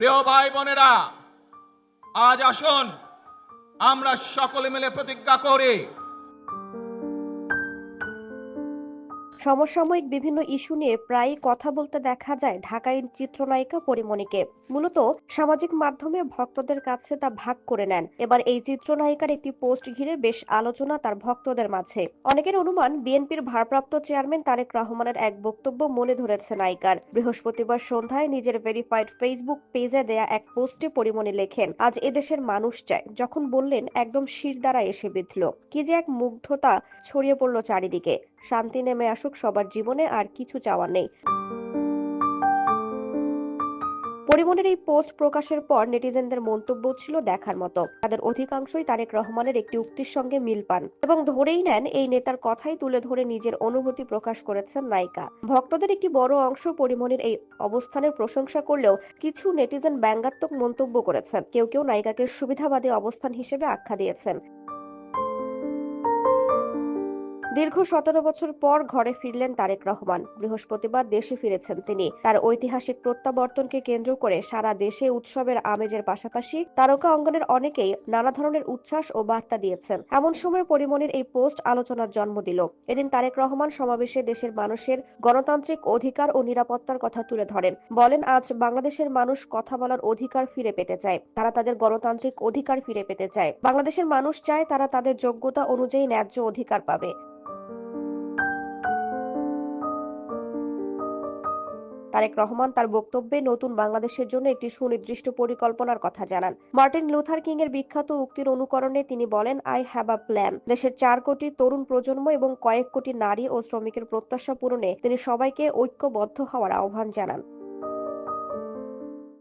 প্রিয় ভাই বোনেরা, আজ আসুন আমরা সকলে মিলে প্রতিজ্ঞা করি। সমসাময়িক বিভিন্ন ইস্যু নিয়ে প্রায়ই কথা বলতে দেখা যায় ঢাকাই চিত্রনায়িকা পরীমনিকে। মূলত সামাজিক মাধ্যমে ভক্তদের কাছে তা ভাগ করে নেন। এবার এই চিত্রনায়িকার একটি পোস্ট ঘিরে বেশ আলোচনা তার ভক্তদের মাঝে। অনেকের অনুমান, বিএনপির ভারপ্রাপ্ত চেয়ারম্যান তারেক রহমানের এক বক্তব্য মনে ধরেছে নায়িকার। বৃহস্পতিবার সন্ধ্যায় নিজের ভেরিফাইড ফেসবুক পেজে দেয়া এক পোস্টে পরীমনি লেখেন, আজ এদেশের মানুষ চায়। যখন বললেন, একদম শির দ্বারা এসে বিঁধল। কি যে এক মুগ্ধতা ছড়িয়ে পড়ল চারিদিকে। শান্তি নেমে আসুক সবার জীবনে, আর কিছু চাওয়ার নেই। পরিমণের এই পোস্ট প্রকাশের পর নেটিজেনদের মন্তব্য ছিল দেখার মতো। তাদের অধিকাংশই তারেক রহমানের একটি উক্তির সঙ্গে মিল পান এবং ধরেই নেন এই নেতার কথাই তুলে ধরে নিজের অনুভূতি প্রকাশ করেছেন নায়িকা। ভক্তদের একটি বড় অংশ পরিমণির এই অবস্থানের প্রশংসা করলেও কিছু নেটিজেন ব্যঙ্গাত্মক মন্তব্য করেছেন। কেউ কেউ নায়িকাকে সুবিধাবাদী অবস্থান হিসেবে আখ্যা দিয়েছেন। দীর্ঘ ১৭ বছর পর ঘরে ফিরলেন তারেক রহমান। বৃহস্পতিবার দেশে ফিরেছেন তিনি। তার ঐতিহাসিক প্রত্যাবর্তনকে কেন্দ্র করে সারা দেশে উৎসবের আমেজের পাশাপাশি তারকা অঙ্গনের অনেকেই নানা ধরনের উচ্ছ্বাস ও বার্তা দিয়েছেন। এমন সময় পরীমনির এই পোস্ট আলোচনার জন্ম দিল। এদিন তারেক রহমান সমাবেশে দেশের মানুষের গণতান্ত্রিক অধিকার ও নিরাপত্তার কথা তুলে ধরেন। বলেন, আজ বাংলাদেশের মানুষ কথা বলার অধিকার ফিরে পেতে চায়। তারা তাদের গণতান্ত্রিক অধিকার ফিরে পেতে চায়। বাংলাদেশের মানুষ চায় তারা তাদের যোগ্যতা অনুযায়ী ন্যায্য অধিকার পাবে। তারেক রহমান তার বক্তব্যে নতুন বাংলাদেশের জন্য একটি সুনির্দিষ্ট পরিকল্পনার কথা জানান। মার্টিন লুথার কিং এর বিখ্যাত উক্তির অনুকরণে তিনি বলেন, আই হ্যাভ আ প্ল্যান। দেশের ৪ কোটি তরুণ প্রজন্ম এবং কয়েক কোটি নারী ও শ্রমিকের প্রত্যাশা পূরণে তিনি সবাইকে ঐক্যবদ্ধ হওয়ার আহ্বান জানান।